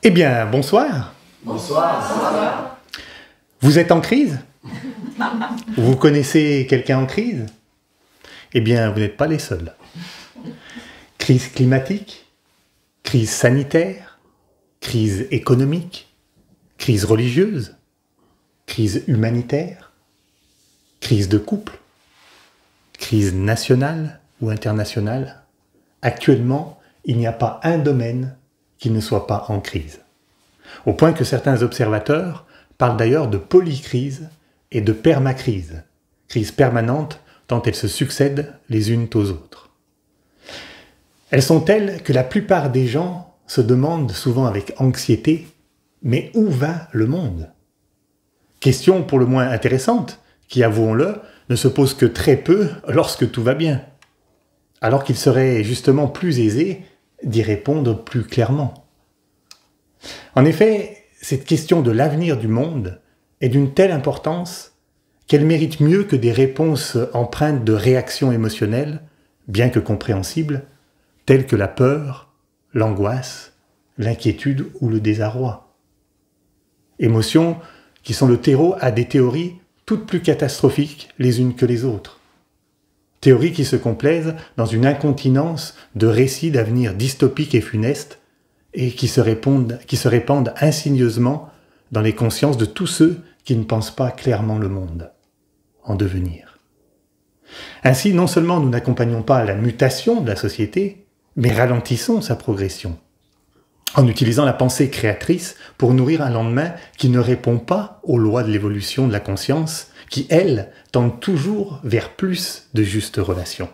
Eh bien, bonsoir. Bonsoir. Vous êtes en crise? Vous connaissez quelqu'un en crise? Eh bien, vous n'êtes pas les seuls. Crise climatique, crise sanitaire, crise économique, crise religieuse, crise humanitaire, crise de couple, crise nationale ou internationale. Actuellement, il n'y a pas un domaine qui ne soit pas en crise. Au point que certains observateurs parlent d'ailleurs de polycrise et de permacrise, crise permanente tant elles se succèdent les unes aux autres. Elles sont telles que la plupart des gens se demandent souvent avec anxiété « Mais où va le monde ?» Question pour le moins intéressante, qui, avouons-le, ne se pose que très peu lorsque tout va bien, alors qu'il serait justement plus aisé d'y répondre plus clairement. En effet, cette question de l'avenir du monde est d'une telle importance qu'elle mérite mieux que des réponses empreintes de réactions émotionnelles, bien que compréhensibles, telles que la peur, l'angoisse, l'inquiétude ou le désarroi. Émotions qui sont le terreau à des théories toutes plus catastrophiques les unes que les autres. Théories qui se complaisent dans une incontinence de récits d'avenir dystopiques et funestes et qui se répandent insigneusement dans les consciences de tous ceux qui ne pensent pas clairement le monde en devenir. Ainsi, non seulement nous n'accompagnons pas la mutation de la société, mais ralentissons sa progression, en utilisant la pensée créatrice pour nourrir un lendemain qui ne répond pas aux lois de l'évolution de la conscience, qui, elles, tendent toujours vers plus de justes relations.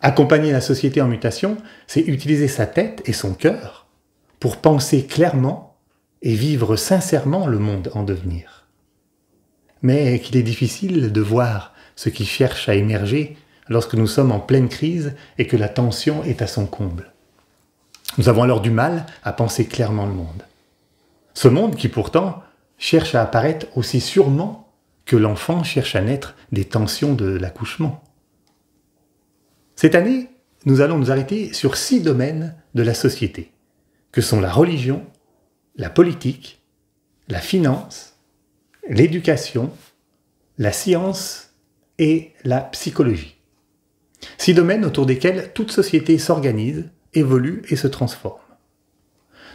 Accompagner la société en mutation, c'est utiliser sa tête et son cœur pour penser clairement et vivre sincèrement le monde en devenir. Mais qu'il est difficile de voir ce qui cherche à émerger lorsque nous sommes en pleine crise et que la tension est à son comble. Nous avons alors du mal à penser clairement le monde. Ce monde qui pourtant cherche à apparaître aussi sûrement que l'enfant cherche à naître des tensions de l'accouchement. Cette année, nous allons nous arrêter sur 6 domaines de la société, que sont la religion, la politique, la finance, l'éducation, la science et la psychologie. 6 domaines autour desquels toute société s'organise, évolue et se transforme.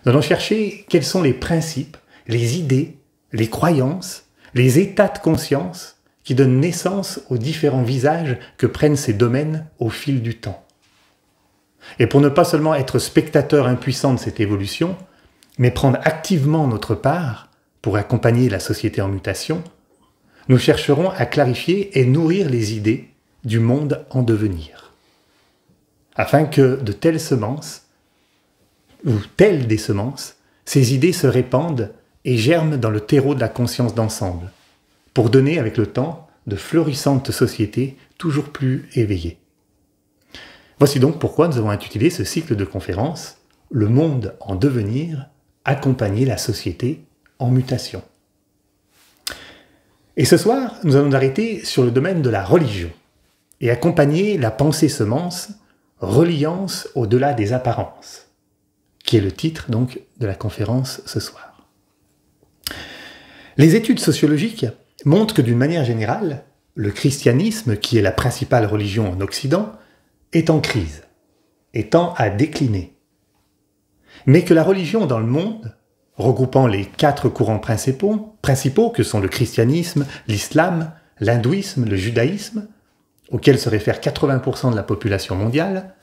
Nous allons chercher quels sont les principes, les idées, les croyances, les états de conscience qui donnent naissance aux différents visages que prennent ces domaines au fil du temps. Et pour ne pas seulement être spectateur impuissant de cette évolution, mais prendre activement notre part pour accompagner la société en mutation, nous chercherons à clarifier et nourrir les idées du monde en devenir, afin que de telles semences, ou telles des semences, ces idées se répandent et germent dans le terreau de la conscience d'ensemble, pour donner avec le temps de florissantes sociétés toujours plus éveillées. Voici donc pourquoi nous avons intitulé ce cycle de conférences « Le monde en devenir, accompagner la société en mutation ». Et ce soir, nous allons nous arrêter sur le domaine de la religion et accompagner la pensée semence « Reliance au-delà des apparences », qui est le titre donc de la conférence ce soir. Les études sociologiques montrent que d'une manière générale, le christianisme, qui est la principale religion en Occident, est en crise, étant à décliner. Mais que la religion dans le monde, regroupant les 4 courants principaux que sont le christianisme, l'islam, l'hindouisme, le judaïsme, auxquels se réfèrent 80% de la population mondiale,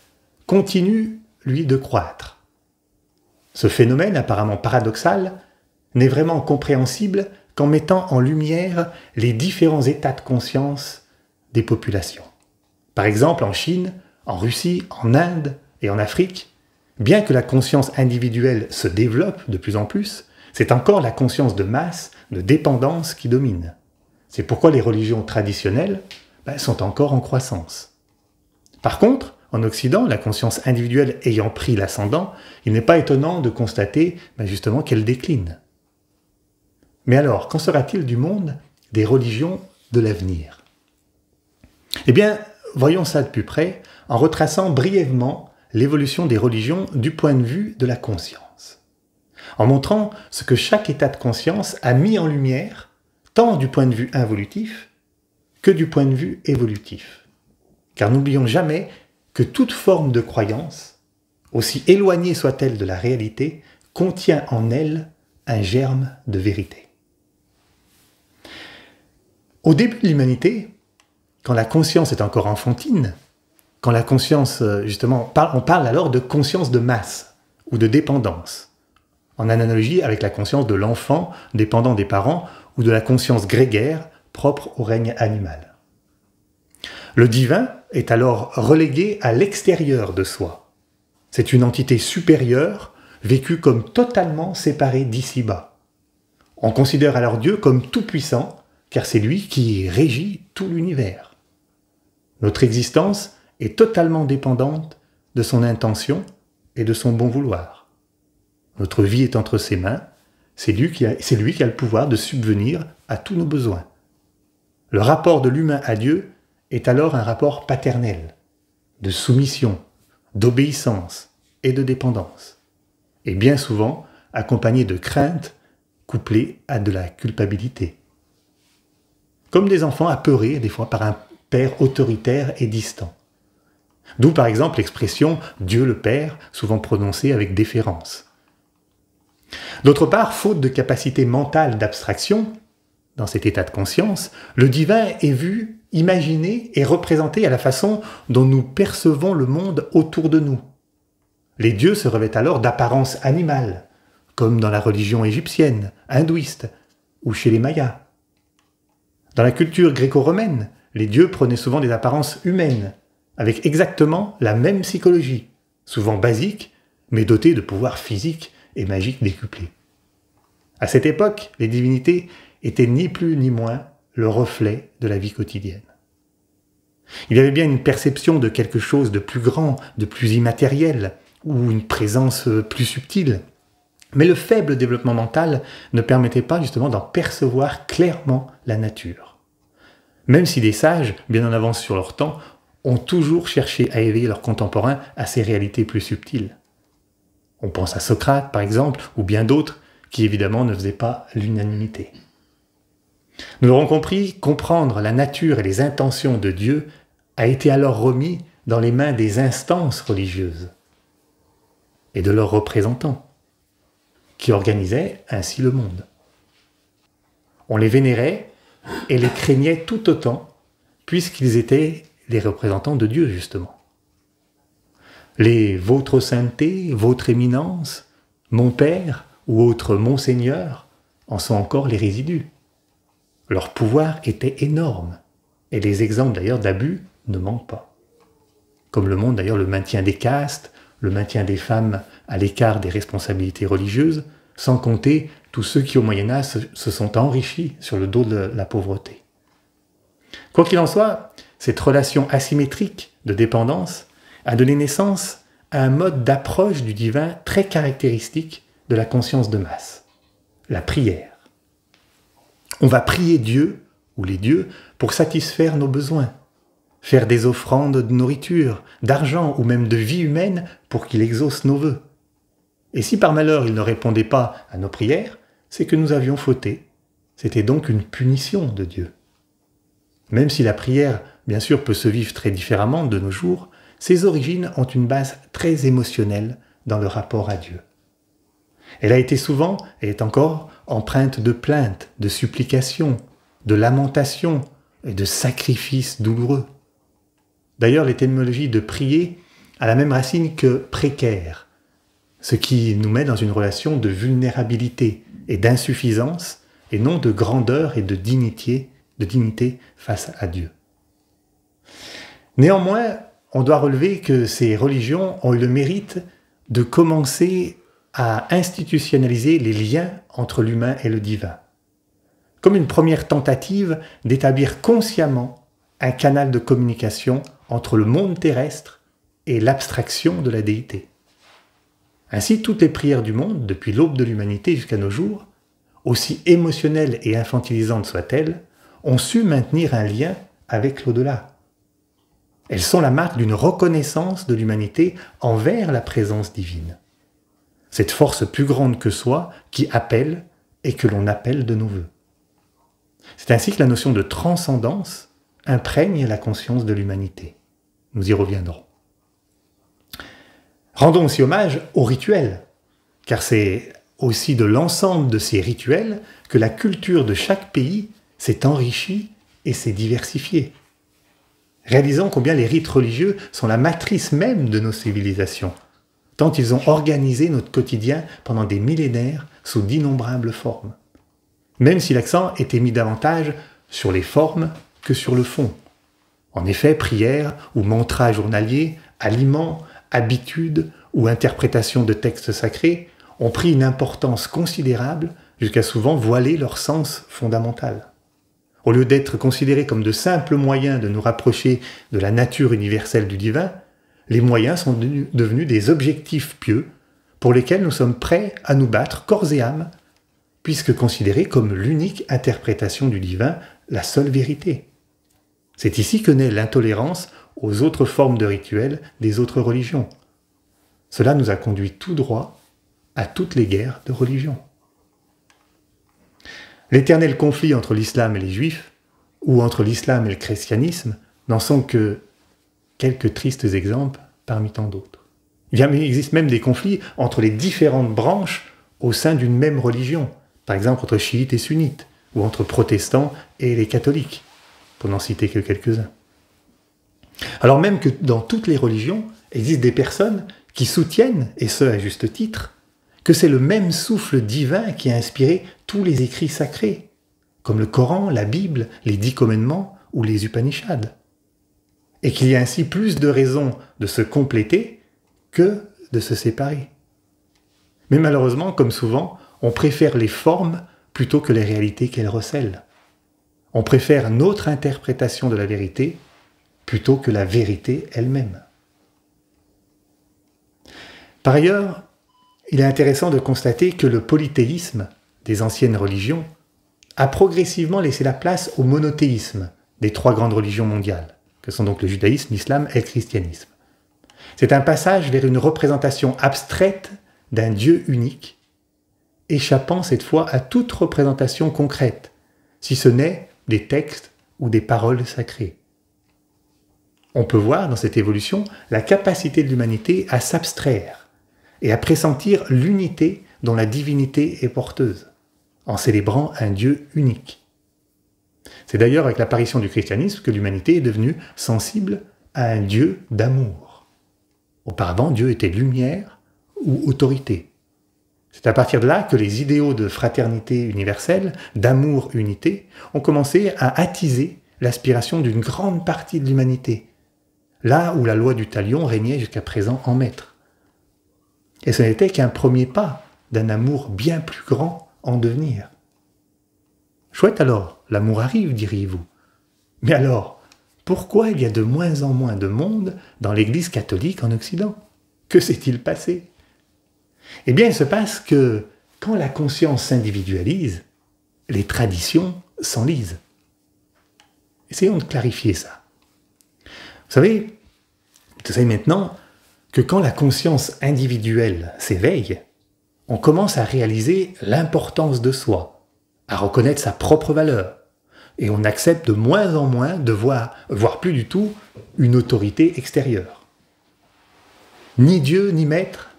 continue, lui, de croître. Ce phénomène apparemment paradoxal n'est vraiment compréhensible qu'en mettant en lumière les différents états de conscience des populations. Par exemple, en Chine, en Russie, en Inde et en Afrique, bien que la conscience individuelle se développe de plus en plus, c'est encore la conscience de masse, de dépendance qui domine. C'est pourquoi les religions traditionnelles sont encore en croissance. Par contre, en Occident, la conscience individuelle ayant pris l'ascendant, il n'est pas étonnant de constater justement qu'elle décline. Mais alors, qu'en sera-t-il du monde des religions de l'avenir? Eh bien, voyons ça de plus près en retraçant brièvement l'évolution des religions du point de vue de la conscience. en montrant ce que chaque état de conscience a mis en lumière, tant du point de vue involutif que du point de vue évolutif. Car n'oublions jamais que toute forme de croyance, aussi éloignée soit-elle de la réalité, contient en elle un germe de vérité. Au début de l'humanité, quand la conscience est encore enfantine, quand la conscience, justement, on parle alors de conscience de masse ou de dépendance, en analogie avec la conscience de l'enfant dépendant des parents ou de la conscience grégaire propre au règne animal. Le divin est alors relégué à l'extérieur de soi. C'est une entité supérieure, vécue comme totalement séparée d'ici-bas. On considère alors Dieu comme tout-puissant, car c'est lui qui régit tout l'univers. Notre existence est totalement dépendante de son intention et de son bon vouloir. Notre vie est entre ses mains, c'est lui qui a le pouvoir de subvenir à tous nos besoins. Le rapport de l'humain à Dieu est alors un rapport paternel, de soumission, d'obéissance et de dépendance, et bien souvent accompagné de crainte couplée à de la culpabilité. Comme des enfants apeurés des fois par un père autoritaire et distant. D'où par exemple l'expression « Dieu le Père » souvent prononcée avec déférence. D'autre part, faute de capacité mentale d'abstraction, dans cet état de conscience, le divin est vu, imaginé et représenté à la façon dont nous percevons le monde autour de nous. Les dieux se revêtent alors d'apparence animale, comme dans la religion égyptienne, hindouiste ou chez les Mayas. Dans la culture gréco-romaine, les dieux prenaient souvent des apparences humaines, avec exactement la même psychologie, souvent basique, mais dotée de pouvoirs physiques et magiques décuplés. À cette époque, les divinités étaient ni plus ni moins le reflet de la vie quotidienne. Il y avait bien une perception de quelque chose de plus grand, de plus immatériel, ou une présence plus subtile. Mais le faible développement mental ne permettait pas justement d'en percevoir clairement la nature. Même si des sages, bien en avance sur leur temps, ont toujours cherché à éveiller leurs contemporains à ces réalités plus subtiles. On pense à Socrate, par exemple, ou bien d'autres, qui évidemment ne faisaient pas l'unanimité. Nous l'aurons compris, comprendre la nature et les intentions de Dieu a été alors remis dans les mains des instances religieuses et de leurs représentants, qui organisaient ainsi le monde. On les vénérait et les craignait tout autant, puisqu'ils étaient les représentants de Dieu, justement. Les « Votre Sainteté »,« Votre Éminence »,« Mon Père » ou autres « Monseigneur » en sont encore les résidus. Leur pouvoir était énorme, et les exemples d'ailleurs d'abus ne manquent pas. Comme le montre d'ailleurs le maintien des castes, le maintien des femmes à l'écart des responsabilités religieuses, sans compter tous ceux qui au Moyen-Âge se sont enrichis sur le dos de la pauvreté. Quoi qu'il en soit, cette relation asymétrique de dépendance a donné naissance à un mode d'approche du divin très caractéristique de la conscience de masse, la prière. On va prier Dieu, ou les dieux, pour satisfaire nos besoins, faire des offrandes de nourriture, d'argent ou même de vie humaine pour qu'il exauce nos vœux. Et si par malheur il ne répondait pas à nos prières, c'est que nous avions fauté. C'était donc une punition de Dieu. Même si la prière, bien sûr, peut se vivre très différemment de nos jours, ses origines ont une base très émotionnelle dans le rapport à Dieu. Elle a été souvent, et est encore, empreinte de plaintes, de supplications, de lamentations et de sacrifices douloureux. D'ailleurs, l'étymologie de prier a la même racine que précaire, ce qui nous met dans une relation de vulnérabilité et d'insuffisance, et non de grandeur et de dignité face à Dieu. Néanmoins, on doit relever que ces religions ont eu le mérite de commencer à institutionnaliser les liens entre l'humain et le divin, comme une première tentative d'établir consciemment un canal de communication entre le monde terrestre et l'abstraction de la déité. Ainsi, toutes les prières du monde, depuis l'aube de l'humanité jusqu'à nos jours, aussi émotionnelles et infantilisantes soient-elles, ont su maintenir un lien avec l'au-delà. Elles sont la marque d'une reconnaissance de l'humanité envers la présence divine. cette force plus grande que soi qui appelle et que l'on appelle de nos voeux. C'est ainsi que la notion de transcendance imprègne la conscience de l'humanité. Nous y reviendrons. Rendons aussi hommage aux rituels, car c'est aussi de l'ensemble de ces rituels que la culture de chaque pays s'est enrichie et s'est diversifiée. Réalisons combien les rites religieux sont la matrice même de nos civilisations, tant ils ont organisé notre quotidien pendant des millénaires sous d'innombrables formes. Même si l'accent était mis davantage sur les formes que sur le fond. En effet, prières ou mantras journaliers, aliments, habitudes ou interprétations de textes sacrés ont pris une importance considérable jusqu'à souvent voiler leur sens fondamental. Au lieu d'être considérés comme de simples moyens de nous rapprocher de la nature universelle du divin, les moyens sont devenus des objectifs pieux pour lesquels nous sommes prêts à nous battre corps et âme, puisque considérés comme l'unique interprétation du divin, la seule vérité. C'est ici que naît l'intolérance aux autres formes de rituels des autres religions. Cela nous a conduit tout droit à toutes les guerres de religion. L'éternel conflit entre l'islam et les juifs, ou entre l'islam et le christianisme, n'en sont que quelques tristes exemples parmi tant d'autres. Il existe même des conflits entre les différentes branches au sein d'une même religion, par exemple entre chiites et sunnites, ou entre protestants et les catholiques, pour n'en citer que quelques-uns. Alors même que dans toutes les religions, existent des personnes qui soutiennent, et ce à juste titre, que c'est le même souffle divin qui a inspiré tous les écrits sacrés, comme le Coran, la Bible, les 10 commandements ou les Upanishads. Et qu'il y a ainsi plus de raisons de se compléter que de se séparer. Mais malheureusement, comme souvent, on préfère les formes plutôt que les réalités qu'elles recèlent. On préfère notre interprétation de la vérité plutôt que la vérité elle-même. Par ailleurs, il est intéressant de constater que le polythéisme des anciennes religions a progressivement laissé la place au monothéisme des 3 grandes religions mondiales, que sont donc le judaïsme, l'islam et le christianisme. C'est un passage vers une représentation abstraite d'un Dieu unique, échappant cette fois à toute représentation concrète, si ce n'est des textes ou des paroles sacrées. On peut voir dans cette évolution la capacité de l'humanité à s'abstraire et à pressentir l'unité dont la divinité est porteuse, en célébrant un Dieu unique. C'est d'ailleurs avec l'apparition du christianisme que l'humanité est devenue sensible à un Dieu d'amour. Auparavant, Dieu était lumière ou autorité. C'est à partir de là que les idéaux de fraternité universelle, d'amour-unité, ont commencé à attiser l'aspiration d'une grande partie de l'humanité, là où la loi du talion régnait jusqu'à présent en maître. Et ce n'était qu'un premier pas d'un amour bien plus grand en devenir. Chouette alors, l'amour arrive, diriez-vous. Mais alors, pourquoi il y a de moins en moins de monde dans l'Église catholique en Occident? Que s'est-il passé? Eh bien, il se passe que, quand la conscience s'individualise, les traditions s'enlisent. Essayons de clarifier ça. Vous savez maintenant que quand la conscience individuelle s'éveille, on commence à réaliser l'importance de soi, à reconnaître sa propre valeur, et on accepte de moins en moins de voire plus du tout, une autorité extérieure. Ni Dieu ni maître,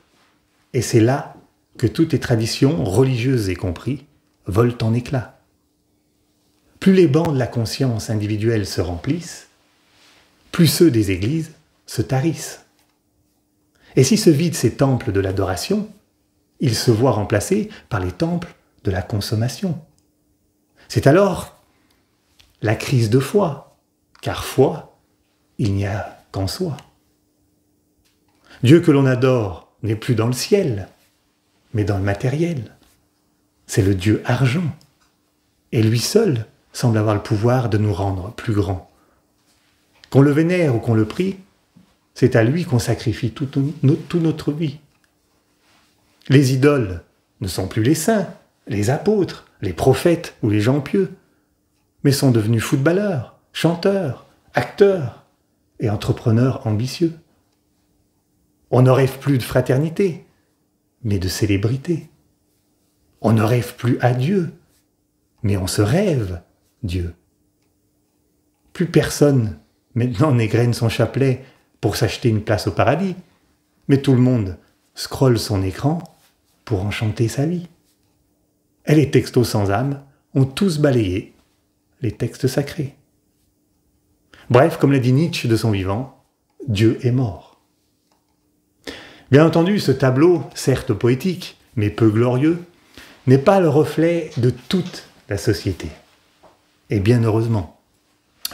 et c'est là que toutes les traditions, religieuses y compris, volent en éclats. Plus les bancs de la conscience individuelle se remplissent, plus ceux des églises se tarissent. Et si se vident ces temples de l'adoration, ils se voient remplacés par les temples de la consommation. C'est alors la crise de foi, car foi, il n'y a qu'en soi. Dieu que l'on adore n'est plus dans le ciel, mais dans le matériel. C'est le Dieu argent, et lui seul semble avoir le pouvoir de nous rendre plus grands. Qu'on le vénère ou qu'on le prie, c'est à lui qu'on sacrifie toute notre vie. Les idoles ne sont plus les saints, les apôtres, les prophètes ou les gens pieux, mais sont devenus footballeurs, chanteurs, acteurs et entrepreneurs ambitieux. On ne rêve plus de fraternité, mais de célébrité. On ne rêve plus à Dieu, mais on se rêve Dieu. Plus personne maintenant n'égrène son chapelet pour s'acheter une place au paradis, mais tout le monde scrolle son écran pour enchanter sa vie. Et les textos sans âme ont tous balayé les textes sacrés. Bref, comme l'a dit Nietzsche de son vivant, Dieu est mort. Bien entendu, ce tableau, certes poétique, mais peu glorieux, n'est pas le reflet de toute la société. Et bien heureusement.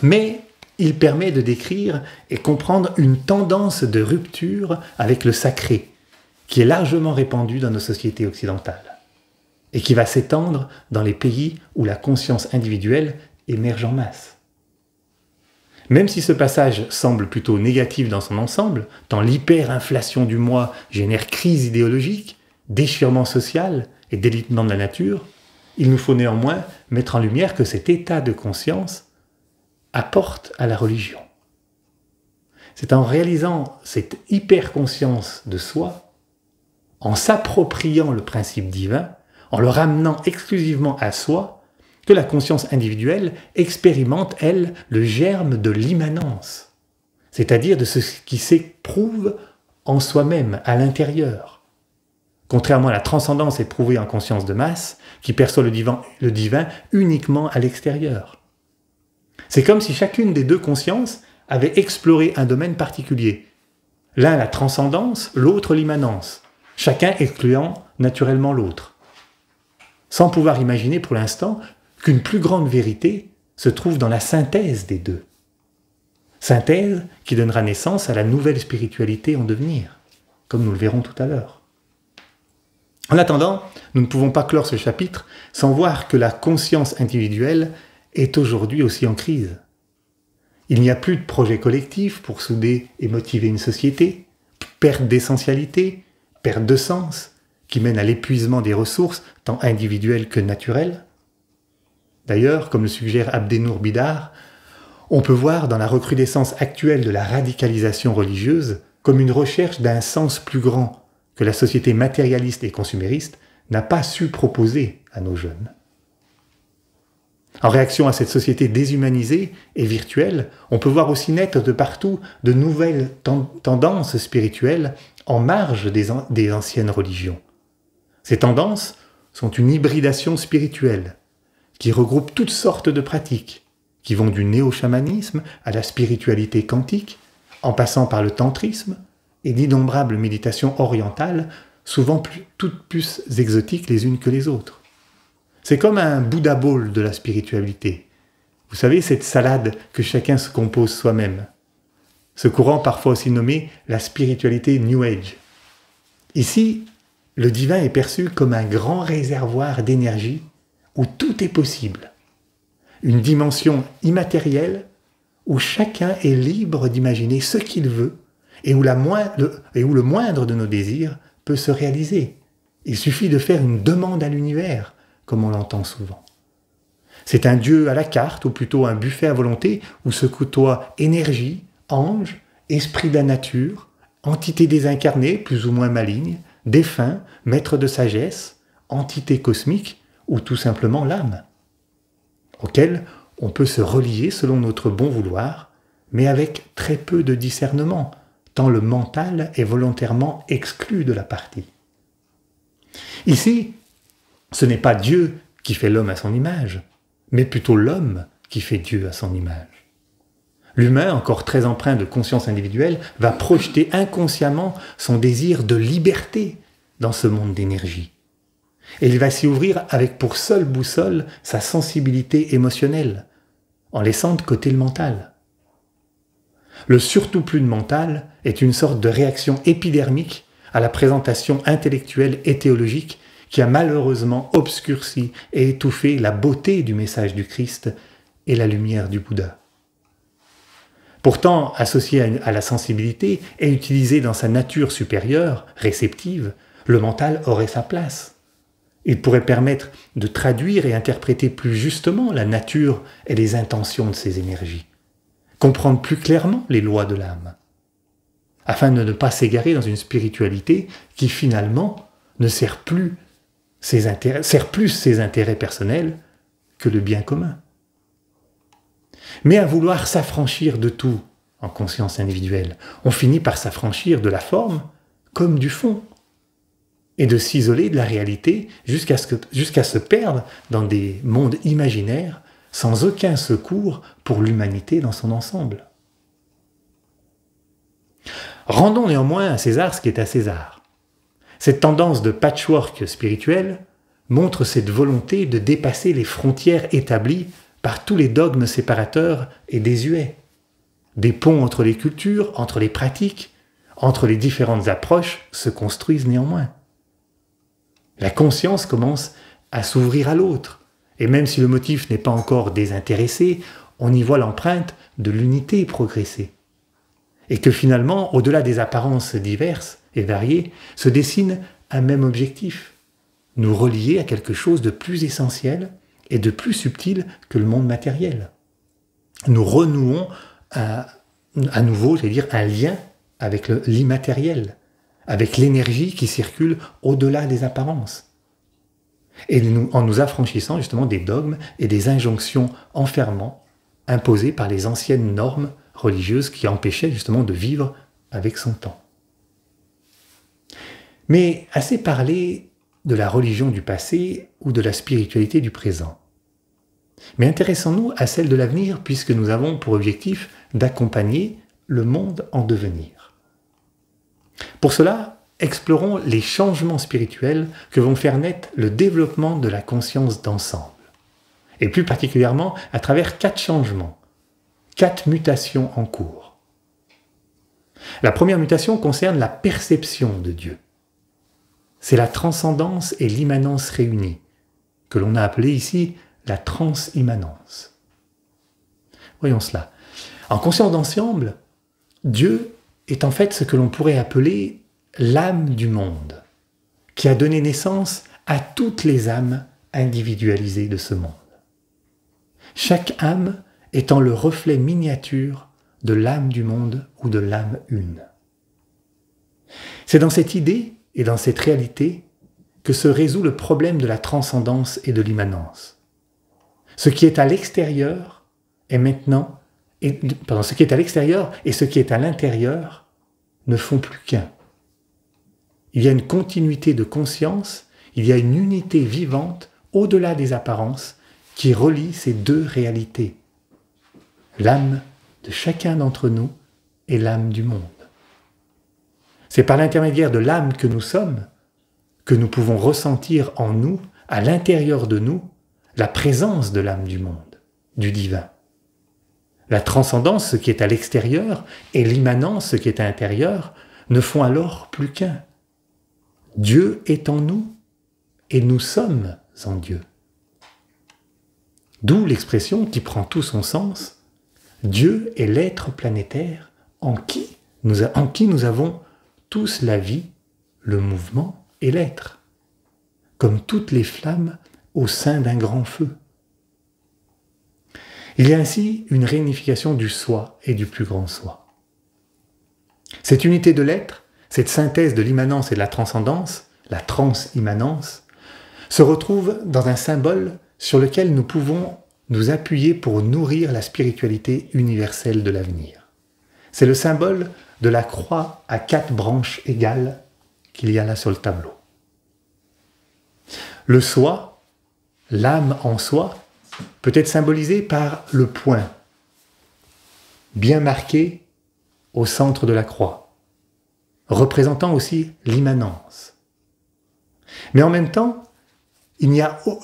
Mais il permet de décrire et comprendre une tendance de rupture avec le sacré, qui est largement répandue dans nos sociétés occidentales, et qui va s'étendre dans les pays où la conscience individuelle émerge en masse. Même si ce passage semble plutôt négatif dans son ensemble, tant l'hyperinflation du moi génère crise idéologique, déchirement social et délitement de la nature, il nous faut néanmoins mettre en lumière que cet état de conscience apporte à la religion. C'est en réalisant cette hyperconscience de soi, en s'appropriant le principe divin, en le ramenant exclusivement à soi, que la conscience individuelle expérimente, elle, le germe de l'immanence, c'est-à-dire de ce qui s'éprouve en soi-même, à l'intérieur. Contrairement à la transcendance éprouvée en conscience de masse, qui perçoit le divin uniquement à l'extérieur. C'est comme si chacune des deux consciences avait exploré un domaine particulier. L'un la transcendance, l'autre l'immanence, chacun excluant naturellement l'autre. Sans pouvoir imaginer pour l'instant qu'une plus grande vérité se trouve dans la synthèse des deux. Synthèse qui donnera naissance à la nouvelle spiritualité en devenir, comme nous le verrons tout à l'heure. En attendant, nous ne pouvons pas clore ce chapitre sans voir que la conscience individuelle est aujourd'hui aussi en crise. Il n'y a plus de projet collectif pour souder et motiver une société, perte d'essentialité, perte de sens, qui mène à l'épuisement des ressources, tant individuelles que naturelles. D'ailleurs, comme le suggère Abdenour Bidar, on peut voir dans la recrudescence actuelle de la radicalisation religieuse comme une recherche d'un sens plus grand que la société matérialiste et consumériste n'a pas su proposer à nos jeunes. En réaction à cette société déshumanisée et virtuelle, on peut voir aussi naître de partout de nouvelles tendances spirituelles en marge des anciennes religions. Ces tendances sont une hybridation spirituelle qui regroupe toutes sortes de pratiques, qui vont du néo-chamanisme à la spiritualité quantique, en passant par le tantrisme et d'innombrables méditations orientales, souvent toutes plus exotiques les unes que les autres. C'est comme un Buddha Bowl de la spiritualité. Vous savez, cette salade que chacun se compose soi-même. Ce courant parfois aussi nommé la spiritualité New Age. Ici, le divin est perçu comme un grand réservoir d'énergie où tout est possible. Une dimension immatérielle où chacun est libre d'imaginer ce qu'il veut et où le moindre de nos désirs peut se réaliser. Il suffit de faire une demande à l'univers, comme on l'entend souvent. C'est un Dieu à la carte, ou plutôt un buffet à volonté, où se côtoient énergie, ange, esprit de la nature, entité désincarnée, plus ou moins maligne, défunt, maître de sagesse, entité cosmique, ou tout simplement l'âme, auquel on peut se relier selon notre bon vouloir, mais avec très peu de discernement, tant le mental est volontairement exclu de la partie. Ici, ce n'est pas Dieu qui fait l'homme à son image, mais plutôt l'homme qui fait Dieu à son image. L'humain, encore très empreint de conscience individuelle, va projeter inconsciemment son désir de liberté dans ce monde d'énergie. Et il va s'y ouvrir avec pour seule boussole sa sensibilité émotionnelle, en laissant de côté le mental. Le surtout plus de mental est une sorte de réaction épidermique à la présentation intellectuelle et théologique qui a malheureusement obscurci et étouffé la beauté du message du Christ et la lumière du Bouddha. Pourtant, associé à la sensibilité et utilisé dans sa nature supérieure, réceptive, le mental aurait sa place. Il pourrait permettre de traduire et interpréter plus justement la nature et les intentions de ces énergies, comprendre plus clairement les lois de l'âme, afin de ne pas s'égarer dans une spiritualité qui finalement ne sert plus ses intérêts personnels que le bien commun. Mais à vouloir s'affranchir de tout en conscience individuelle, on finit par s'affranchir de la forme comme du fond, et de s'isoler de la réalité jusqu'à se perdre dans des mondes imaginaires sans aucun secours pour l'humanité dans son ensemble. Rendons néanmoins à César ce qui est à César. Cette tendance de patchwork spirituel montre cette volonté de dépasser les frontières établies par tous les dogmes séparateurs et désuets. Des ponts entre les cultures, entre les pratiques, entre les différentes approches se construisent néanmoins. La conscience commence à s'ouvrir à l'autre, et même si le motif n'est pas encore désintéressé, on y voit l'empreinte de l'unité progresser. Et que finalement, au-delà des apparences diverses et variées, se dessine un même objectif, nous relier à quelque chose de plus essentiel et de plus subtil que le monde matériel. Nous renouons à nouveau, un lien avec l'immatériel, avec l'énergie qui circule au-delà des apparences. Et en nous affranchissant justement des dogmes et des injonctions enfermants imposées par les anciennes normes religieuses qui empêchaient justement de vivre avec son temps. Mais assez parlé de la religion du passé ou de la spiritualité du présent. Mais intéressons-nous à celle de l'avenir puisque nous avons pour objectif d'accompagner le monde en devenir. Pour cela, explorons les changements spirituels que vont faire naître le développement de la conscience d'ensemble. Et plus particulièrement à travers 4 changements, 4 mutations en cours. La première mutation concerne la perception de Dieu. C'est la transcendance et l'immanence réunies, que l'on a appelé ici la transimmanence. Voyons cela. En conscience d'ensemble, Dieu est en fait ce que l'on pourrait appeler l'âme du monde, qui a donné naissance à toutes les âmes individualisées de ce monde. Chaque âme étant le reflet miniature de l'âme du monde ou de l'âme une. C'est dans cette idée et dans cette réalité que se résout le problème de la transcendance et de l'immanence. Ce qui est à l'extérieur est maintenant, ce qui est à l'extérieur et ce qui est à l'intérieur ne font plus qu'un. Il y a une continuité de conscience, il y a une unité vivante au-delà des apparences qui relie ces 2 réalités. L'âme de chacun d'entre nous et l'âme du monde. C'est par l'intermédiaire de l'âme que nous sommes que nous pouvons ressentir en nous, à l'intérieur de nous, la présence de l'âme du monde, du divin. La transcendance, ce qui est à l'extérieur, et l'immanence, ce qui est à l'intérieur, ne font alors plus qu'un. Dieu est en nous, et nous sommes en Dieu. D'où l'expression qui prend tout son sens, Dieu est l'être planétaire en qui nous avons tous la vie, le mouvement et l'être, comme toutes les flammes au sein d'un grand feu. Il y a ainsi une réunification du soi et du plus grand soi. Cette unité de l'être, cette synthèse de l'immanence et de la transcendance, la transimmanence, se retrouve dans un symbole sur lequel nous pouvons nous appuyer pour nourrir la spiritualité universelle de l'avenir. C'est le symbole de la croix à 4 branches égales qu'il y a là sur le tableau. Le soi, l'âme en soi, peut être symbolisé par le point, bien marqué au centre de la croix, représentant aussi l'immanence. Mais en même temps,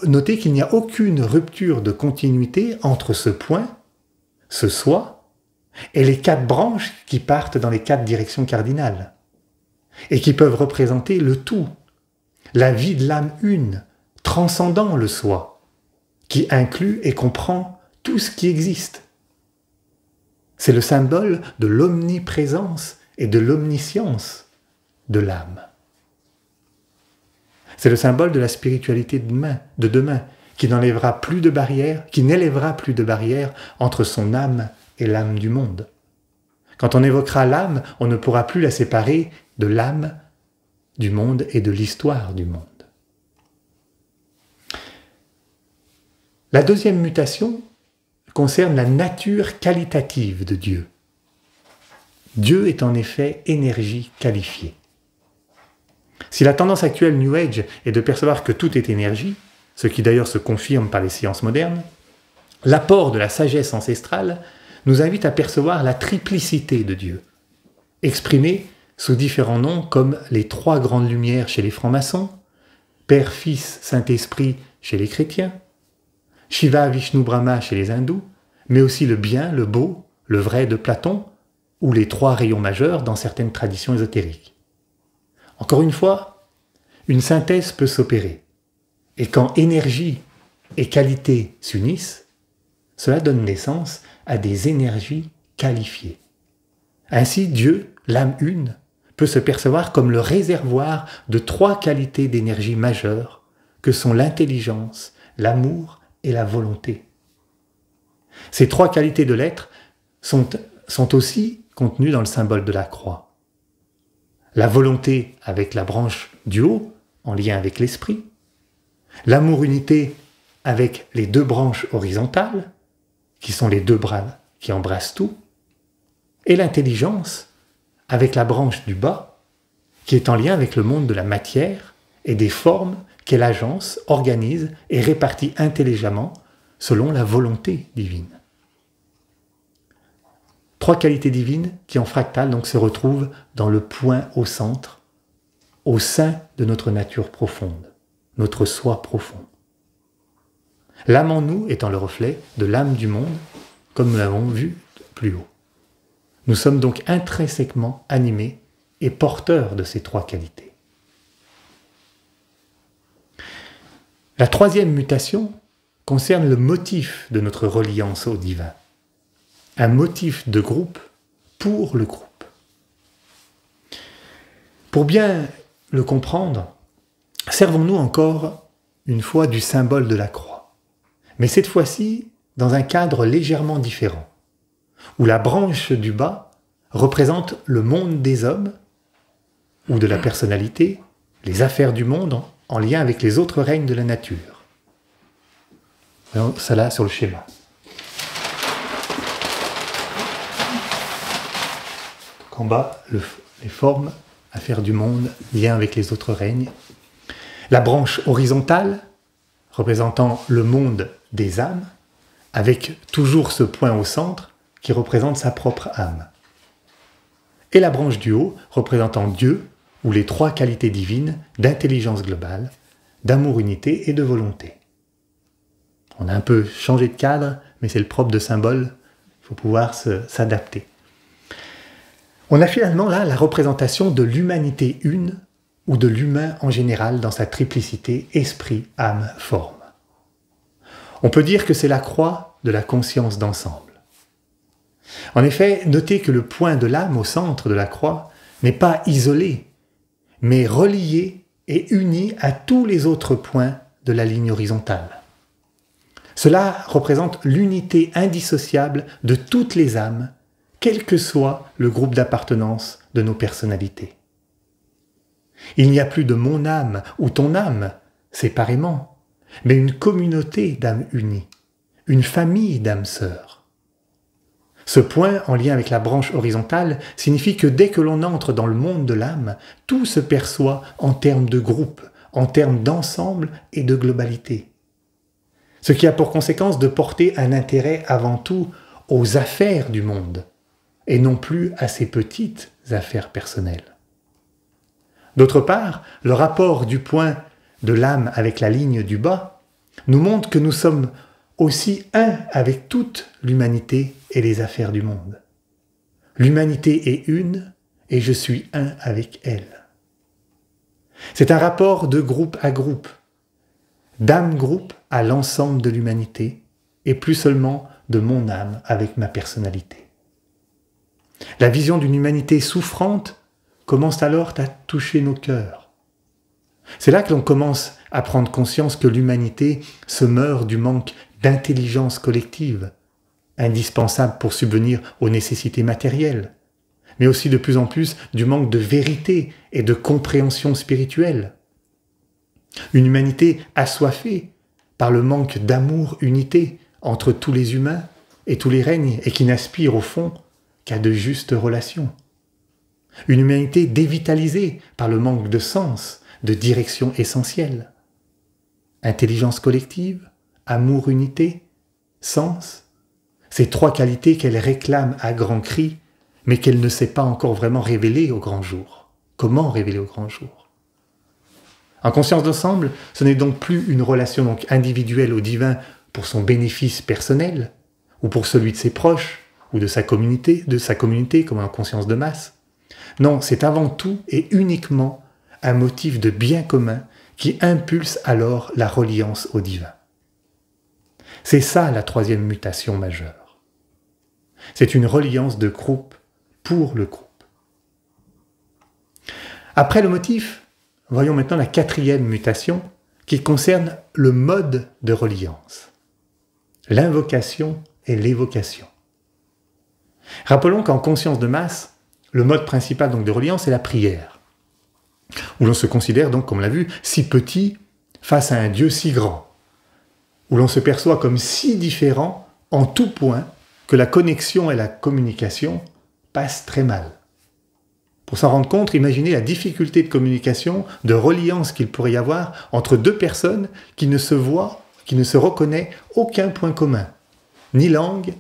notez qu'il n'y a aucune rupture de continuité entre ce point, ce soi, et les 4 branches qui partent dans les 4 directions cardinales, et qui peuvent représenter le tout, la vie de l'âme une, transcendant le soi, qui inclut et comprend tout ce qui existe. C'est le symbole de l'omniprésence et de l'omniscience de l'âme. C'est le symbole de la spiritualité de demain, qui n'élèvera plus de barrières entre son âme et l'âme du monde. Quand on évoquera l'âme, on ne pourra plus la séparer de l'âme du monde et de l'histoire du monde. La deuxième mutation concerne la nature qualitative de Dieu. Dieu est en effet énergie qualifiée. Si la tendance actuelle New Age est de percevoir que tout est énergie, ce qui d'ailleurs se confirme par les sciences modernes, l'apport de la sagesse ancestrale nous invite à percevoir la triplicité de Dieu, exprimée sous différents noms comme les trois grandes lumières chez les francs-maçons, Père, Fils, Saint-Esprit chez les chrétiens, Shiva, Vishnu, Brahma chez les hindous, mais aussi le bien, le beau, le vrai de Platon, ou les trois rayons majeurs dans certaines traditions ésotériques. Encore une fois, une synthèse peut s'opérer, et quand énergie et qualité s'unissent, cela donne naissance à des énergies qualifiées. Ainsi, Dieu, l'âme une, peut se percevoir comme le réservoir de trois qualités d'énergie majeures que sont l'intelligence, l'amour et la volonté. Ces trois qualités de l'être sont aussi contenues dans le symbole de la croix. La volonté avec la branche du haut, en lien avec l'esprit, l'amour-unité avec les deux branches horizontales, qui sont les deux bras qui embrassent tout, et l'intelligence avec la branche du bas, qui est en lien avec le monde de la matière et des formes qu'elle agence, organise et répartit intelligemment selon la volonté divine. Trois qualités divines qui en fractal donc se retrouvent dans le point au centre, au sein de notre nature profonde, notre soi profond. L'âme en nous étant le reflet de l'âme du monde, comme nous l'avons vu plus haut. Nous sommes donc intrinsèquement animés et porteurs de ces trois qualités. La troisième mutation concerne le motif de notre reliance au divin. Un motif de groupe pour le groupe. Pour bien le comprendre, servons-nous encore une fois du symbole de la croix, mais cette fois-ci dans un cadre légèrement différent, où la branche du bas représente le monde des hommes ou de la personnalité, les affaires du monde en lien avec les autres règnes de la nature. Alors, ça là sur le schéma. En bas, les formes, affaires du monde, lien avec les autres règnes. La branche horizontale, représentant le monde des âmes, avec toujours ce point au centre qui représente sa propre âme. Et la branche du haut, représentant Dieu, ou les trois qualités divines d'intelligence globale, d'amour-unité et de volonté. On a un peu changé de cadre, mais c'est le propre de symbole, il faut pouvoir s'adapter. On a finalement là la représentation de l'humanité une, ou de l'humain en général dans sa triplicité esprit, âme, forme. On peut dire que c'est la croix de la conscience d'ensemble. En effet, notez que le point de l'âme au centre de la croix n'est pas isolé, mais relié et uni à tous les autres points de la ligne horizontale. Cela représente l'unité indissociable de toutes les âmes, quel que soit le groupe d'appartenance de nos personnalités. Il n'y a plus de mon âme ou ton âme, séparément, mais une communauté d'âmes unies, une famille d'âmes sœurs. Ce point, en lien avec la branche horizontale, signifie que dès que l'on entre dans le monde de l'âme, tout se perçoit en termes de groupe, en termes d'ensemble et de globalité. Ce qui a pour conséquence de porter un intérêt avant tout aux affaires du monde, et non plus à ses petites affaires personnelles. D'autre part, le rapport du point de l'âme avec la ligne du bas nous montre que nous sommes aussi un avec toute l'humanité et les affaires du monde. L'humanité est une et je suis un avec elle. C'est un rapport de groupe à groupe, d'âme-groupe à l'ensemble de l'humanité et plus seulement de mon âme avec ma personnalité. La vision d'une humanité souffrante commence alors à toucher nos cœurs. C'est là que l'on commence à prendre conscience que l'humanité se meurt du manque d'intelligence collective, indispensable pour subvenir aux nécessités matérielles, mais aussi de plus en plus du manque de vérité et de compréhension spirituelle. Une humanité assoiffée par le manque d'amour-unité entre tous les humains et tous les règnes, et qui n'aspire au fond qu'à de justes relations. Une humanité dévitalisée par le manque de sens, de direction essentielle. Intelligence collective, amour-unité, sens, ces trois qualités qu'elle réclame à grands cris, mais qu'elle ne sait pas encore vraiment révéler au grand jour. Comment révéler au grand jour? En conscience d'ensemble, ce n'est donc plus une relation donc individuelle au divin pour son bénéfice personnel, ou pour celui de ses proches, ou de sa communauté comme en conscience de masse. Non, c'est avant tout et uniquement un motif de bien commun qui impulse alors la reliance au divin. C'est ça la troisième mutation majeure. C'est une reliance de groupe pour le groupe. Après le motif, voyons maintenant la quatrième mutation qui concerne le mode de reliance. L'invocation et l'évocation. Rappelons qu'en conscience de masse, le mode principal donc de reliance est la prière, où l'on se considère donc, comme on l'a vu, si petit face à un Dieu si grand, où l'on se perçoit comme si différent en tout point que la connexion et la communication passent très mal. Pour s'en rendre compte, imaginez la difficulté de communication, de reliance qu'il pourrait y avoir entre deux personnes qui ne se voient, qui ne se reconnaissent aucun point commun. Ni langue,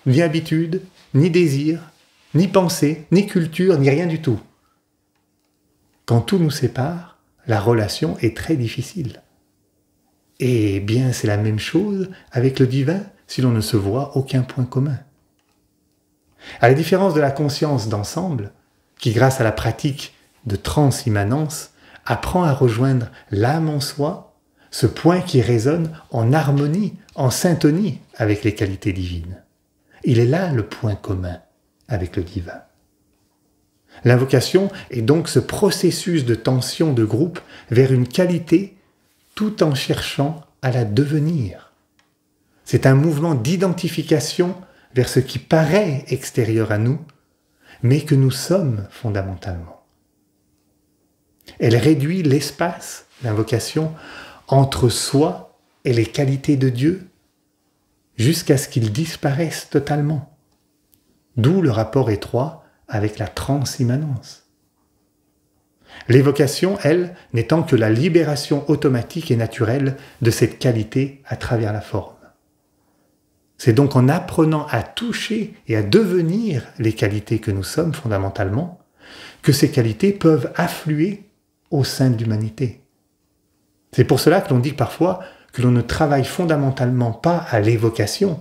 ni habitude, ni désir, ni pensée, ni culture, ni rien du tout. Quand tout nous sépare, la relation est très difficile. Et bien, c'est la même chose avec le divin si l'on ne se voit aucun point commun. À la différence de la conscience d'ensemble, qui grâce à la pratique de transimmanence, apprend à rejoindre l'âme en soi, ce point qui résonne en harmonie, en syntonie avec les qualités divines. Il est là le point commun avec le divin. L'invocation est donc ce processus de tension de groupe vers une qualité tout en cherchant à la devenir. C'est un mouvement d'identification vers ce qui paraît extérieur à nous, mais que nous sommes fondamentalement. Elle réduit l'espace, l'invocation, entre soi et les qualités de Dieu, jusqu'à ce qu'ils disparaissent totalement. D'où le rapport étroit avec la transimmanence. L'évocation, elle, n'étant que la libération automatique et naturelle de cette qualité à travers la forme. C'est donc en apprenant à toucher et à devenir les qualités que nous sommes fondamentalement, que ces qualités peuvent affluer au sein de l'humanité. C'est pour cela que l'on dit parfois que l'on ne travaille fondamentalement pas à l'évocation,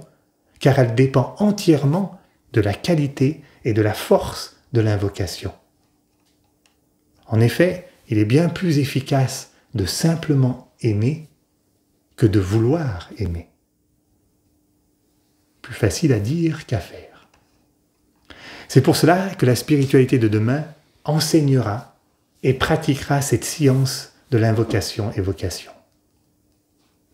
car elle dépend entièrement de la qualité et de la force de l'invocation. En effet, il est bien plus efficace de simplement aimer que de vouloir aimer. Plus facile à dire qu'à faire. C'est pour cela que la spiritualité de demain enseignera et pratiquera cette science de l'invocation-évocation.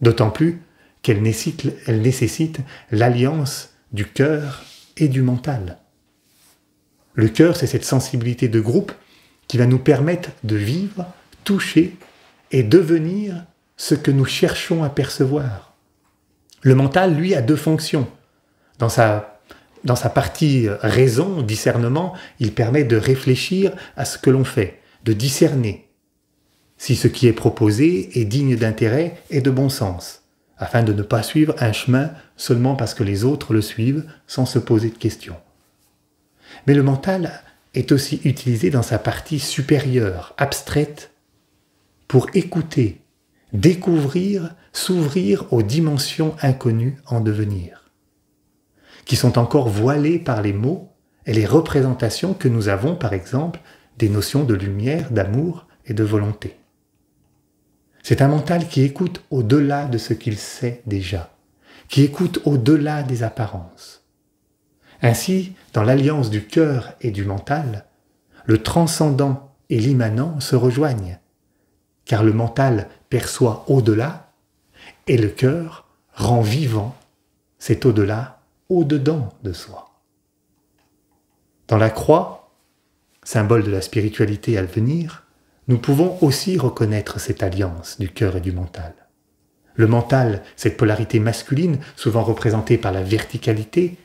D'autant plus qu'elle nécessite l'alliance du cœur et du mental. Le cœur, c'est cette sensibilité de groupe qui va nous permettre de vivre, toucher et devenir ce que nous cherchons à percevoir. Le mental, lui, a deux fonctions. Dans sa partie raison, discernement, il permet de réfléchir à ce que l'on fait, de discerner si ce qui est proposé est digne d'intérêt et de bon sens, afin de ne pas suivre un chemin seulement parce que les autres le suivent sans se poser de questions. Mais le mental est aussi utilisé dans sa partie supérieure, abstraite, pour écouter, découvrir, s'ouvrir aux dimensions inconnues en devenir, qui sont encore voilées par les mots et les représentations que nous avons, par exemple, des notions de lumière, d'amour et de volonté. C'est un mental qui écoute au-delà de ce qu'il sait déjà, qui écoute au-delà des apparences. Ainsi, dans l'alliance du cœur et du mental, le transcendant et l'immanent se rejoignent, car le mental perçoit au-delà et le cœur rend vivant cet au-delà au-dedans de soi. Dans la croix, symbole de la spiritualité à venir, nous pouvons aussi reconnaître cette alliance du cœur et du mental. Le mental, cette polarité masculine, souvent représentée par la verticalité,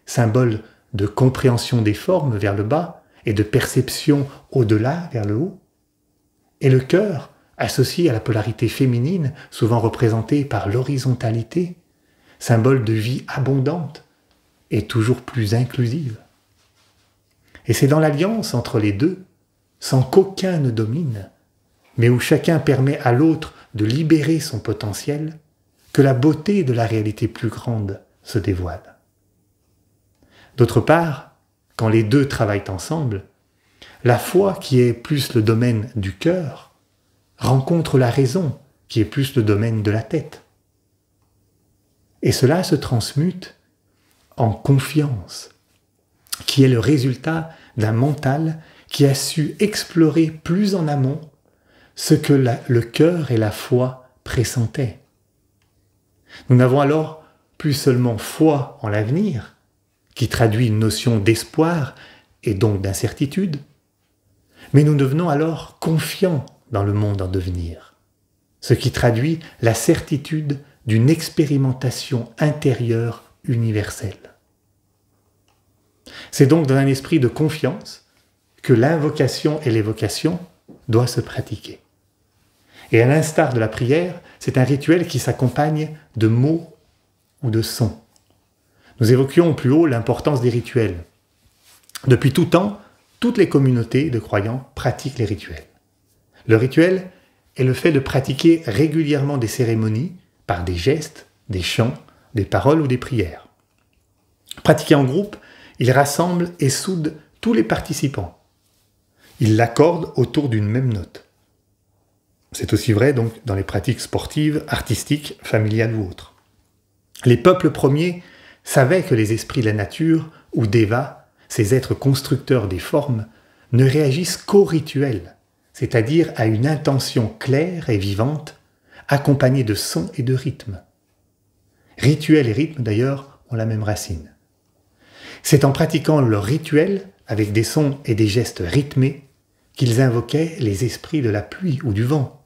symbole de compréhension des formes vers le bas et de perception au-delà vers le haut. Et le cœur, associé à la polarité féminine, souvent représentée par l'horizontalité, symbole de vie abondante et toujours plus inclusive. Et c'est dans l'alliance entre les deux, sans qu'aucun ne domine, mais où chacun permet à l'autre de libérer son potentiel, que la beauté de la réalité plus grande se dévoile. D'autre part, quand les deux travaillent ensemble, la foi qui est plus le domaine du cœur rencontre la raison qui est plus le domaine de la tête. Et cela se transmute en confiance, qui est le résultat d'un mental qui a su explorer plus en amont ce que le cœur et la foi pressentaient. Nous n'avons alors plus seulement foi en l'avenir, qui traduit une notion d'espoir et donc d'incertitude, mais nous devenons alors confiants dans le monde en devenir, ce qui traduit la certitude d'une expérimentation intérieure universelle. C'est donc dans un esprit de confiance que l'invocation et l'évocation doivent se pratiquer. Et à l'instar de la prière, c'est un rituel qui s'accompagne de mots ou de sons. Nous évoquions plus haut l'importance des rituels. Depuis tout temps, toutes les communautés de croyants pratiquent les rituels. Le rituel est le fait de pratiquer régulièrement des cérémonies par des gestes, des chants, des paroles ou des prières. Pratiqué en groupe, il rassemble et soude tous les participants. Il l'accorde autour d'une même note. C'est aussi vrai donc dans les pratiques sportives, artistiques, familiales ou autres. Les peuples premiers savaient que les esprits de la nature, ou Deva, ces êtres constructeurs des formes, ne réagissent qu'au rituel, c'est-à-dire à une intention claire et vivante, accompagnée de sons et de rythmes. Rituel et rythme, d'ailleurs, ont la même racine. C'est en pratiquant leur rituel, avec des sons et des gestes rythmés, qu'ils invoquaient les esprits de la pluie ou du vent.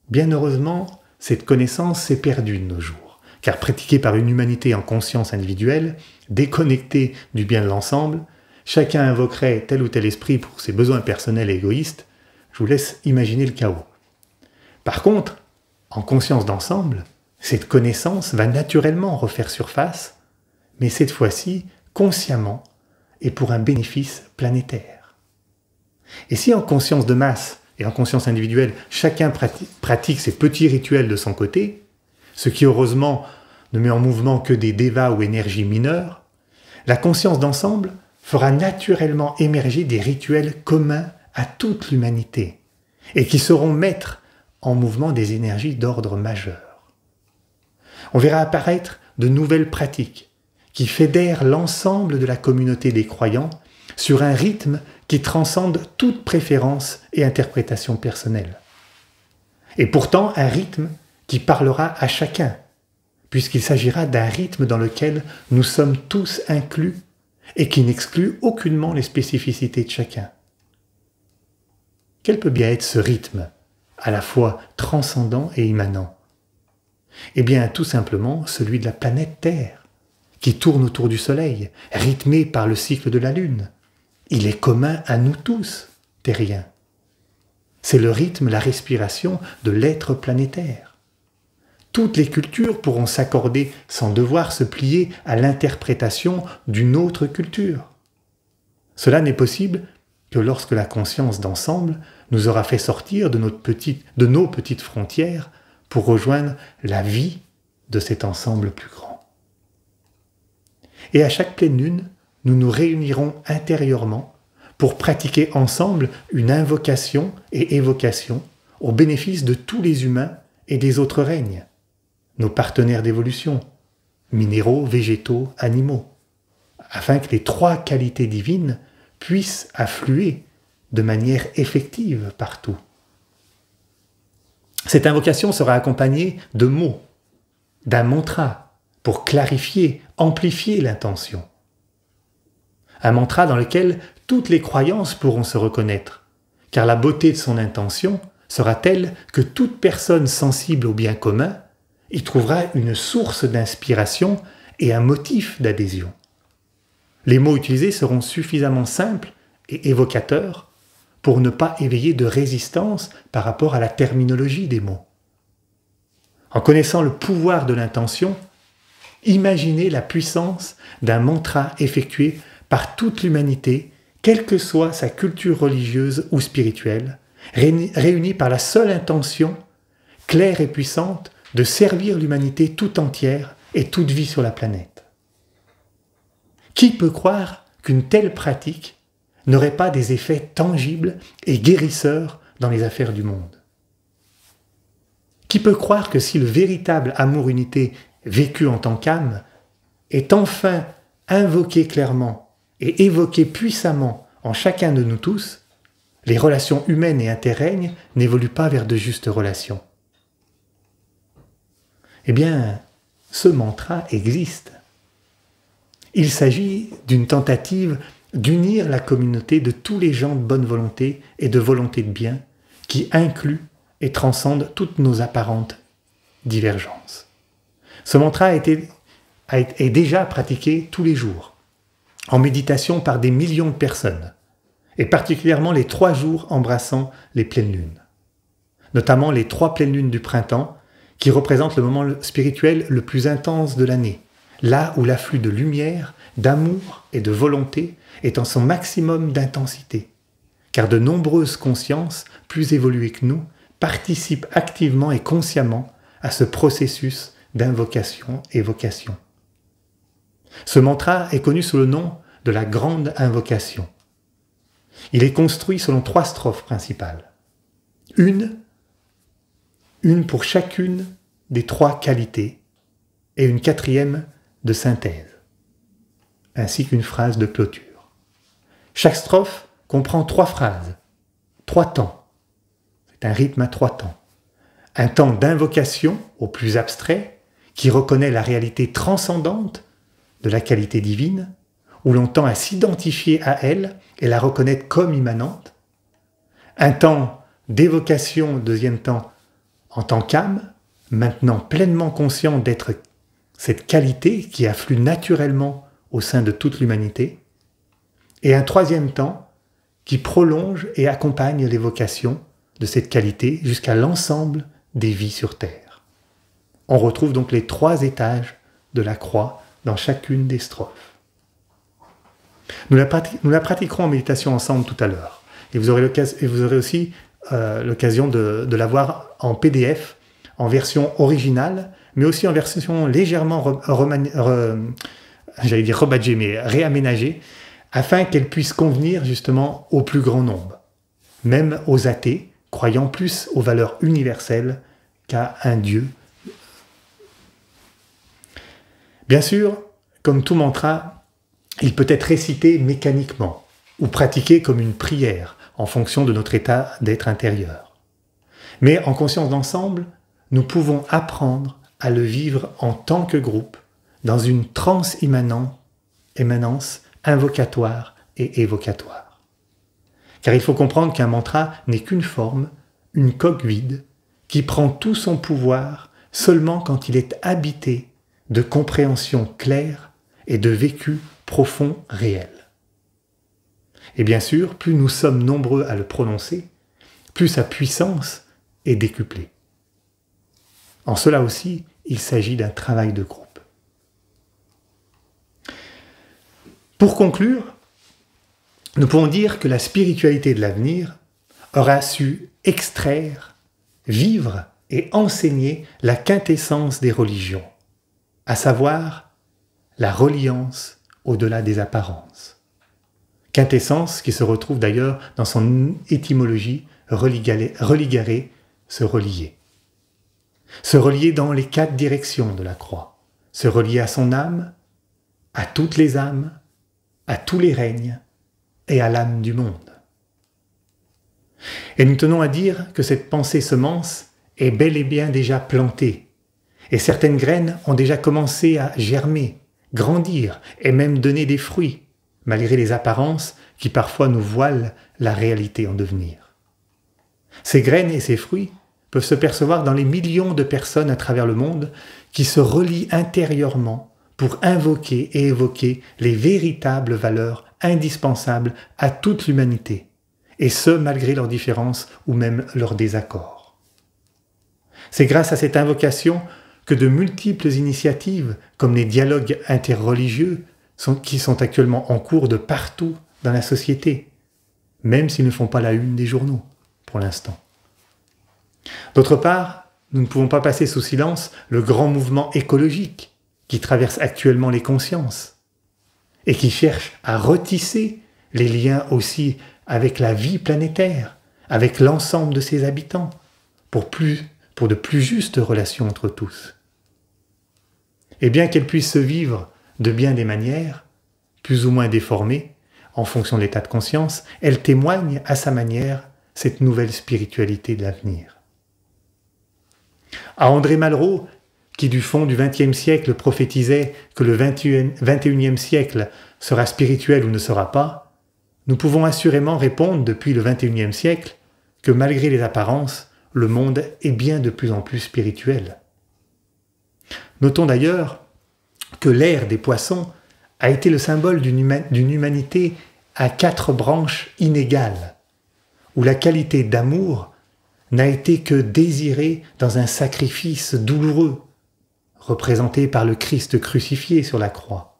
Bien heureusement, cette connaissance s'est perdue de nos jours, car pratiquée par une humanité en conscience individuelle, déconnectée du bien de l'ensemble, chacun invoquerait tel ou tel esprit pour ses besoins personnels et égoïstes. Je vous laisse imaginer le chaos. Par contre, en conscience d'ensemble, cette connaissance va naturellement refaire surface, mais cette fois-ci consciemment et pour un bénéfice planétaire. Et si en conscience de masse et en conscience individuelle, chacun pratique ses petits rituels de son côté, ce qui heureusement ne met en mouvement que des devas ou énergies mineures, la conscience d'ensemble fera naturellement émerger des rituels communs à toute l'humanité et qui sauront mettre en mouvement des énergies d'ordre majeur. On verra apparaître de nouvelles pratiques qui fédèrent l'ensemble de la communauté des croyants sur un rythme qui transcende toute préférence et interprétation personnelle. Et pourtant un rythme qui parlera à chacun, puisqu'il s'agira d'un rythme dans lequel nous sommes tous inclus et qui n'exclut aucunement les spécificités de chacun. Quel peut bien être ce rythme, à la fois transcendant et immanent? Eh bien, tout simplement celui de la planète Terre, qui tourne autour du Soleil, rythmé par le cycle de la Lune. Il est commun à nous tous, terriens. C'est le rythme, la respiration de l'être planétaire. Toutes les cultures pourront s'accorder sans devoir se plier à l'interprétation d'une autre culture. Cela n'est possible que lorsque la conscience d'ensemble nous aura fait sortir de nos petites frontières pour rejoindre la vie de cet ensemble plus grand. Et à chaque pleine lune, nous nous réunirons intérieurement pour pratiquer ensemble une invocation et évocation au bénéfice de tous les humains et des autres règnes, nos partenaires d'évolution, minéraux, végétaux, animaux, afin que les trois qualités divines puissent affluer de manière effective partout. Cette invocation sera accompagnée de mots, d'un mantra pour clarifier, amplifier l'intention. Un mantra dans lequel toutes les croyances pourront se reconnaître, car la beauté de son intention sera telle que toute personne sensible au bien commun y trouvera une source d'inspiration et un motif d'adhésion. Les mots utilisés seront suffisamment simples et évocateurs pour ne pas éveiller de résistance par rapport à la terminologie des mots. En connaissant le pouvoir de l'intention, imaginez la puissance d'un mantra effectué par toute l'humanité, quelle que soit sa culture religieuse ou spirituelle, réunie par la seule intention, claire et puissante, de servir l'humanité tout entière et toute vie sur la planète. Qui peut croire qu'une telle pratique n'aurait pas des effets tangibles et guérisseurs dans les affaires du monde? Qui peut croire que si le véritable amour-unité vécu en tant qu'âme est enfin invoqué clairement et évoqué puissamment en chacun de nous tous, les relations humaines et interrègnes n'évoluent pas vers de justes relations? Eh bien, ce mantra existe. Il s'agit d'une tentative d'unir la communauté de tous les gens de bonne volonté et de volonté de bien qui inclut et transcende toutes nos apparentes divergences. Ce mantra est déjà pratiqué tous les jours, en méditation par des millions de personnes, et particulièrement les 3 jours embrassant les pleines lunes, notamment les 3 pleines lunes du printemps, qui représentent le moment spirituel le plus intense de l'année, là où l'afflux de lumière, d'amour et de volonté est en son maximum d'intensité, car de nombreuses consciences, plus évoluées que nous, participent activement et consciemment à ce processus d'invocation-évocation. Ce mantra est connu sous le nom de la Grande Invocation. Il est construit selon 3 strophes principales. Une pour chacune des 3 qualités et une 4e de synthèse, ainsi qu'une phrase de clôture. Chaque strophe comprend 3 phrases, 3 temps. C'est un rythme à 3 temps. Un temps d'invocation au plus abstrait, qui reconnaît la réalité transcendante de la qualité divine, où l'on tend à s'identifier à elle et la reconnaître comme immanente. Un temps d'évocation, 2e temps, en tant qu'âme, maintenant pleinement conscient d'être cette qualité qui afflue naturellement au sein de toute l'humanité. Et un 3e temps qui prolonge et accompagne l'évocation de cette qualité jusqu'à l'ensemble des vies sur Terre. On retrouve donc les 3 étages de la croix dans chacune des strophes. Nous la pratiquerons en méditation ensemble tout à l'heure. Et vous aurez aussi l'occasion de la voir en PDF, en version originale, mais aussi en version légèrement rebadgée, mais réaménagée, afin qu'elle puisse convenir justement au plus grand nombre, même aux athées, croyant plus aux valeurs universelles qu'à un Dieu. Bien sûr, comme tout mantra, il peut être récité mécaniquement ou pratiqué comme une prière en fonction de notre état d'être intérieur. Mais en conscience d'ensemble, nous pouvons apprendre à le vivre en tant que groupe, dans une transimmanence invocatoire et évocatoire. Car il faut comprendre qu'un mantra n'est qu'une forme, une coque vide, qui prend tout son pouvoir seulement quand il est habité de compréhension claire et de vécu profond réel. Et bien sûr, plus nous sommes nombreux à le prononcer, plus sa puissance est décuplée. En cela aussi, il s'agit d'un travail de groupe. Pour conclure, nous pouvons dire que la spiritualité de l'avenir aura su extraire, vivre et enseigner la quintessence des religions, à savoir la reliance au-delà des apparences. Quintessence qui se retrouve d'ailleurs dans son étymologie religare, se relier. Se relier dans les 4 directions de la croix. Se relier à son âme, à toutes les âmes, à tous les règnes et à l'âme du monde. Et nous tenons à dire que cette pensée semence est bel et bien déjà plantée, et certaines graines ont déjà commencé à germer, grandir et même donner des fruits, malgré les apparences qui parfois nous voilent la réalité en devenir. Ces graines et ces fruits peuvent se percevoir dans les millions de personnes à travers le monde qui se relient intérieurement pour invoquer et évoquer les véritables valeurs indispensables à toute l'humanité, et ce malgré leurs différences ou même leurs désaccords. C'est grâce à cette invocation que de multiples initiatives, comme les dialogues interreligieux, qui sont actuellement en cours de partout dans la société, même s'ils ne font pas la une des journaux, pour l'instant. D'autre part, nous ne pouvons pas passer sous silence le grand mouvement écologique qui traverse actuellement les consciences et qui cherche à retisser les liens aussi avec la vie planétaire, avec l'ensemble de ses habitants, pour de plus justes relations entre tous. Et bien qu'elle puisse se vivre de bien des manières, plus ou moins déformées, en fonction de l'état de conscience, elle témoigne à sa manière cette nouvelle spiritualité de l'avenir. À André Malraux, qui du fond du XXe siècle prophétisait que le XXIe siècle sera spirituel ou ne sera pas, nous pouvons assurément répondre depuis le XXIe siècle que malgré les apparences, le monde est bien de plus en plus spirituel. Notons d'ailleurs que l'ère des poissons a été le symbole d'une humanité à 4 branches inégales, où la qualité d'amour n'a été que désirée dans un sacrifice douloureux, représenté par le Christ crucifié sur la croix.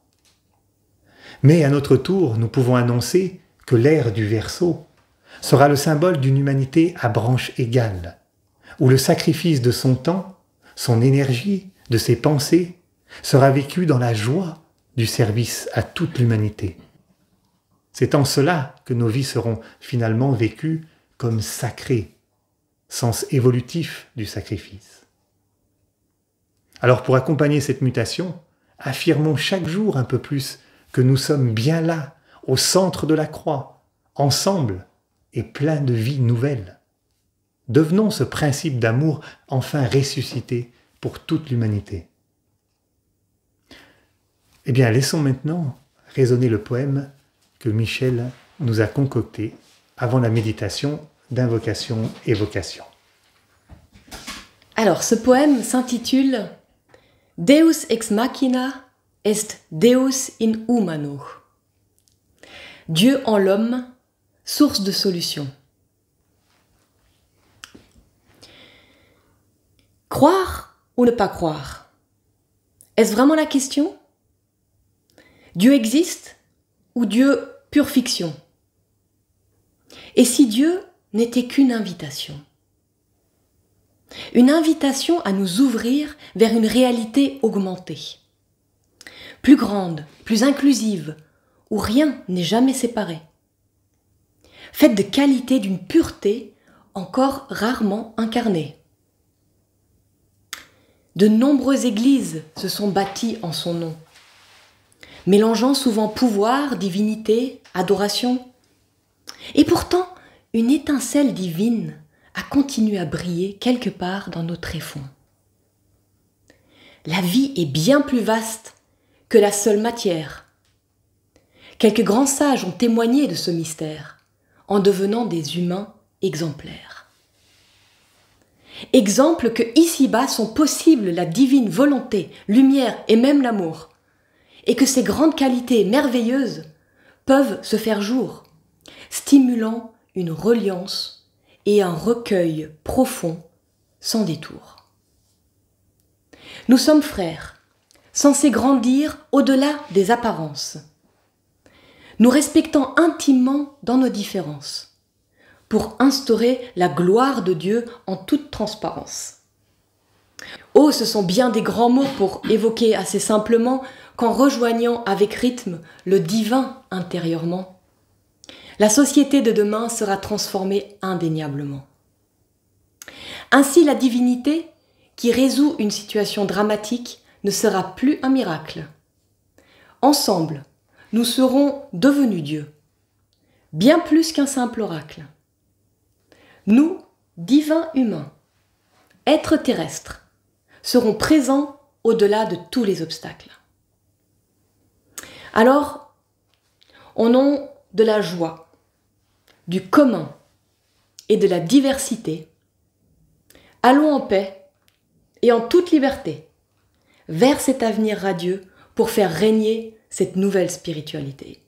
Mais à notre tour, nous pouvons annoncer que l'ère du Verseau sera le symbole d'une humanité à branches égales, où le sacrifice de son temps, son énergie, de ses pensées, sera vécu dans la joie du service à toute l'humanité. C'est en cela que nos vies seront finalement vécues comme sacrées, sens évolutif du sacrifice. Alors pour accompagner cette mutation, affirmons chaque jour un peu plus que nous sommes bien là, au centre de la croix, ensemble et plein de vies nouvelles. Devenons ce principe d'amour enfin ressuscité pour toute l'humanité. Eh bien, laissons maintenant résonner le poème que Michel nous a concocté avant la méditation d'invocation et vocation. Alors, ce poème s'intitule « Deus ex machina est Deus in humano ». Dieu en l'homme, source de solution. Croire ou ne pas croire? Est-ce vraiment la question? Dieu existe ou Dieu pure fiction? Et si Dieu n'était qu'une invitation? Une invitation à nous ouvrir vers une réalité augmentée, plus grande, plus inclusive, où rien n'est jamais séparé, faite de qualité d'une pureté encore rarement incarnée. De nombreuses églises se sont bâties en son nom, mélangeant souvent pouvoir, divinité, adoration. Et pourtant, une étincelle divine a continué à briller quelque part dans nos tréfonds. La vie est bien plus vaste que la seule matière. Quelques grands sages ont témoigné de ce mystère, en devenant des humains exemplaires. Exemples que ici-bas sont possibles la divine volonté, lumière et même l'amour, et que ces grandes qualités merveilleuses peuvent se faire jour, stimulant une reliance et un recueil profond sans détour. Nous sommes frères, censés grandir au-delà des apparences, nous respectant intimement dans nos différences, pour instaurer la gloire de Dieu en toute transparence. Oh, ce sont bien des grands mots pour évoquer assez simplement qu'en rejoignant avec rythme le divin intérieurement, la société de demain sera transformée indéniablement. Ainsi, la divinité, qui résout une situation dramatique, ne sera plus un miracle. Ensemble, nous serons devenus Dieu, bien plus qu'un simple oracle. Nous, divins humains, êtres terrestres, seront présents au-delà de tous les obstacles. Alors, au nom de la joie, du commun et de la diversité, allons en paix et en toute liberté vers cet avenir radieux pour faire régner cette nouvelle spiritualité.